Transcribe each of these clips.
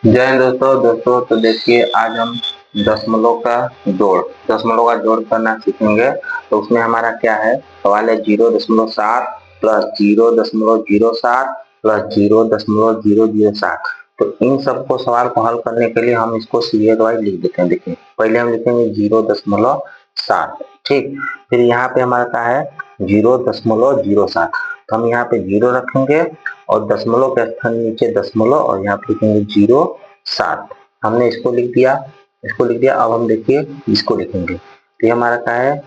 जय हिंद दोस्तों तो देखिए आज हम दशमलव का जोड़ करना सीखेंगे। तो उसमें हमारा क्या है, सवाल है 0.7 प्लस 0.07 प्लस 0.007। तो इन सबको सवाल को हल करने के लिए हम इसको सीरियल वाइज लिख देते हैं। देखिए पहले हम लिखेंगे 0.7, ठीक। फिर यहाँ पे हमारा क्या है 0.07, तो हम यहाँ पे 0 रखेंगे और दशमलव के स्थान नीचे दशमलव और यहाँ पे लिखेंगे 0.7। हमने इसको लिख दिया। अब हम देखिए इसको लिखेंगे। तो ये हमारा क्या है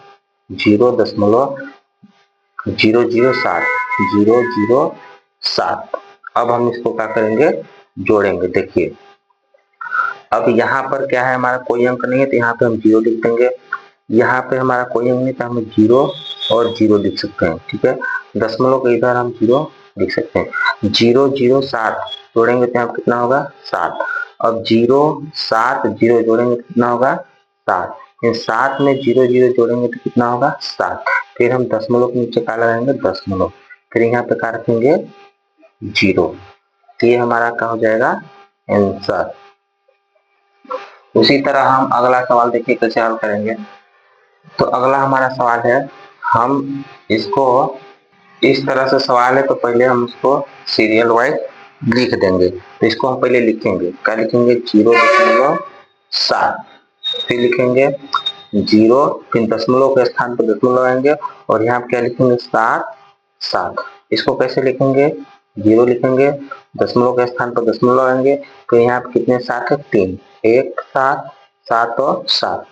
0.007। अब हम इसको क्या करेंगे, जोड़ेंगे। देखिए अब यहाँ पर क्या है, हमारा कोई अंक नहीं है तो यहाँ पे हम 0 लिख देंगे। यहाँ पे हमारा कोई अंक नहीं तो हम 0 और 0 लिख सकते हैं, ठीक है। दशमलव के इधर हम 0 लिख सकते हैं। 0.07 जोड़ेंगे तो यहाँ कितना होगा 7। अब 0.7 जोड़ेंगे तो कितना होगा 7। 7 में 0.0 जोड़ेंगे तो कितना होगा 7। फिर हम दशमलव के नीचे क्या लगाएंगे दशमलव, फिर यहाँ पे क्या रखेंगे 0। तो ये हमारा क्या हो जाएगा आंसर। उसी तरह हम अगला सवाल देखिए कैसे हल करेंगे। तो अगला हमारा सवाल है, हम इसको इस तरह से सवाल है तो पहले हम इसको सीरियल वाइज लिख देंगे। तो इसको हम पहले लिखेंगे, क्या लिखेंगे 0.7, फिर लिखेंगे 0, फिर दशमलव के स्थान पर दशमलव लगाएंगे और यहाँ क्या लिखेंगे 7। इसको कैसे लिखेंगे 0 लिखेंगे, दशमलव के स्थान पर दशमलव लगाएंगे तो यहाँ पे कितने 7 है 3, 1 7 7 और 7।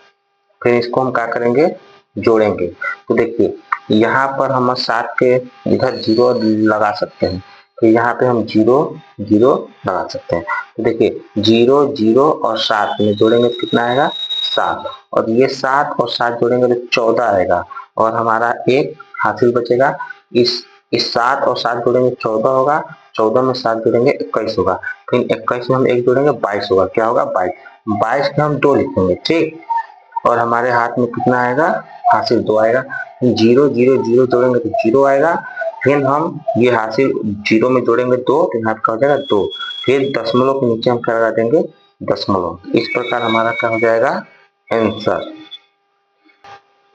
फिर इसको हम क्या करेंगे जोड़ेंगे। तो देखिए यहाँ पर हम 7 के इधर 0 लगा सकते हैं, तो यहाँ पे हम 0 0 लगा सकते हैं। तो देखिए 0 0 और 7 में जोड़ेंगे तो कितना आएगा 7, और ये 7 और 7 जोड़ेंगे तो 14 आएगा और हमारा एक हासिल बचेगा। इस 7 और 7 जोड़ेंगे 14 होगा, 14 में 7 जोड़ेंगे 21 होगा, फिर 21 में हम 1 जोड़ेंगे 22 होगा। क्या होगा 22। 22 में हम 2 लिखेंगे, ठीक, और हमारे हाथ में कितना आएगा हासिल 2 आएगा। 0 0 0 जोड़ेंगे तो 0 आएगा, फिर हम ये हासिल 0 में जोड़ेंगे 2 तो यहाँ का हो जाएगा 2, फिर दशमलव के नीचे हम क्या लगा देंगे दशमलव। इस प्रकार हमारा क्या हो जाएगा आंसर।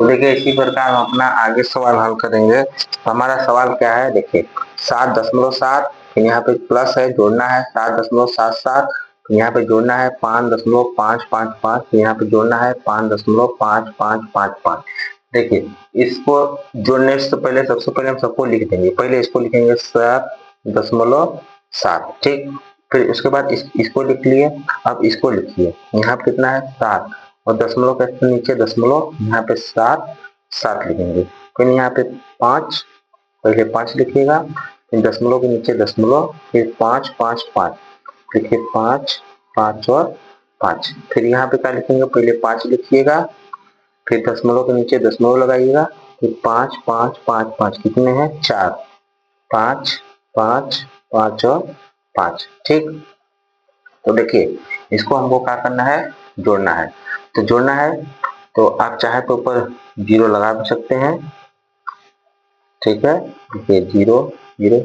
तो देखिए इसी प्रकार हम अपना आगे सवाल हल करेंगे। तो हमारा सवाल क्या है, देखिए 7.7, यहाँ पे प्लस है जोड़ना है 7.77, यहाँ पे जोड़ना है 5.555, यहाँ पे जोड़ना है 5.5555। देखिए इसको जोड़ने से पहले सबसे पहले हम सबको लिख देंगे। पहले इसको लिखेंगे 7.7, ठीक। फिर उसके बाद इसको लिख लिए। अब इसको लिखिए, यहाँ पे कितना है 7 और दशमलव के नीचे दशमलव, यहाँ पे 7 लिखेंगे। फिर यहाँ पे 5, पहले 5 लिखिएगा, फिर दशमलव के नीचे दशमलव, फिर 5 5 5, लिखिए 5 5 और 5। फिर यहाँ पे क्या लिखेंगे, पहले 5 लिखिएगा, फिर दशमलव के नीचे दशमलव लगाइएगा, फिर 5 5 5 5 कितने हैं 4, 5 5 5 और 5, ठीक। तो देखिए इसको हमको क्या करना है जोड़ना है। तो जोड़ना है तो आप चाहे तो ऊपर 0 लगा भी सकते हैं, ठीक है। देखिए 0 0।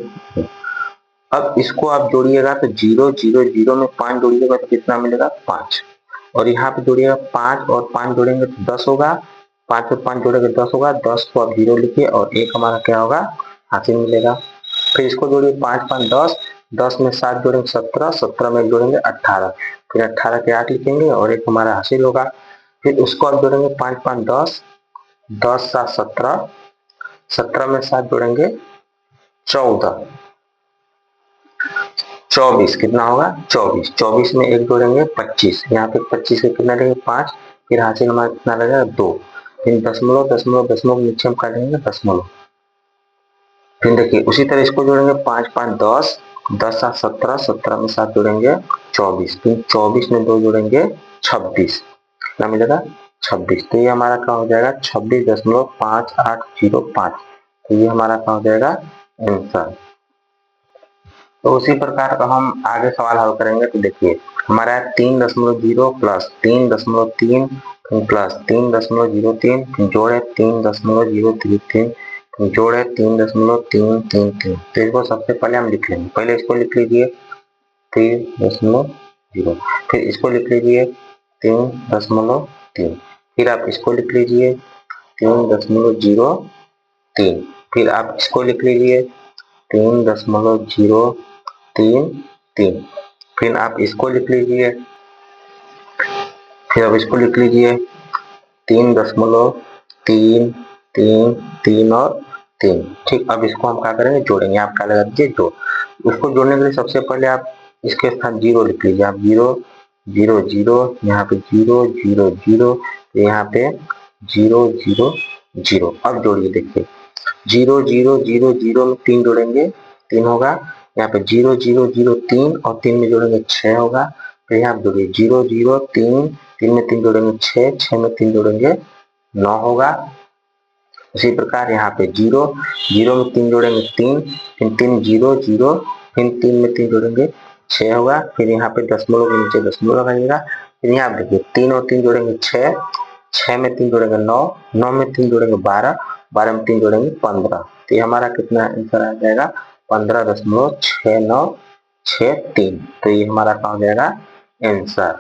अब इसको आप जोड़िएगा तो 0 0 0 में 5 जोड़िएगा तो कितना मिलेगा 5, और यहाँ पे जोड़िएगा 5 और 5 जोड़ेंगे तो 10 होगा, 5 और 5 जोड़ेंगे 10 होगा, 10 को आप 0 लिखिए और एक हमारा क्या होगा हासिल मिलेगा। फिर इसको जोड़िए 5 5 10, 10 में 7 जोड़ेंगे 17, 17 में जोड़ेंगे 18, फिर 18 के 8 लिखेंगे और एक हमारा हासिल होगा। फिर उसको आप जोड़ेंगे 5 5 10, 10 7 17, 17 में 7 जोड़ेंगे 14, 24 कितना होगा 24, 24 में 1 जोड़ेंगे 25, यहाँ पे 25 के कितना लेंगे 5, फिर हासिल हमारा कितना लगेगा 2, फिर दशमलव दशमलव दशमलव नीचे हम क्या लेंगे दशमलव। फिर देखिए उसी तरह इसको जोड़ेंगे 5 5 10, 10 7 17, 17 में 7 जोड़ेंगे 24, फिर 24 में 2 जोड़ेंगे 26, कितना मिलेगा 26। तो ये हमारा क्या हो जाएगा 26.5805। तो ये हमारा क्या हो जाएगा आंसर। तो उसी प्रकार का हम आगे सवाल हल करेंगे। तो देखिए हमारा 3.0 प्लस 3.3 प्लस 3.03 जोड़े 3.033 जोड़े 3.333। तो इसको सबसे पहले हम लिख लेंगे, पहले इसको लिख लीजिए 3.3 0। फिर इसको लिख लीजिए 3.3। फिर आप इसको लिख लीजिए 3.03। फिर आप इसको लिख लीजिए 3.033। फिर आप इसको लिख लीजिए, फिर आप इसको लिख लीजिए 3.333 और 3। ठीक, अब इसको हम क्या करेंगे, जोड़ेंगे। आप क्या लगा दीजिए, जोड़। उसको जोड़ने के लिए सबसे पहले आप इसके स्थान 0 लिख लीजिए। आप 0 0 0, यहाँ पे 0 0 0, यहाँ पे 0 0 0। अब जोड़िए, देखिए 0 0 0 0 में 3 जोड़ेंगे 3 होगा। यहाँ पे 0 0 0 3 और 3 में जोड़ेंगे 6 होगा। फिर यहाँ जोड़िए 0 0 3, 3 में 3 जोड़ेंगे 6, 6 में 3 जोड़ेंगे 9 होगा। उसी प्रकार यहाँ पे 0 0 में 3 जोड़ेंगे 3, फिर 3 0 0, फिर 3 में 3 जोड़ेंगे 6 होगा। फिर यहाँ पे दशमलव के नीचे दशमलव लगाइएगा। फिर यहाँ देखिए 3 और 3 जोड़ेंगे 6, 6 में 3 जोड़ेंगे 9, 9 में 3 जोड़ेंगे 12, 12 में 3 जोड़ेंगे 15। तो ये हमारा कितना आंसर आ जाएगा, 15.6963। तो ये हमारा कहाँ हो जाएगा आंसर।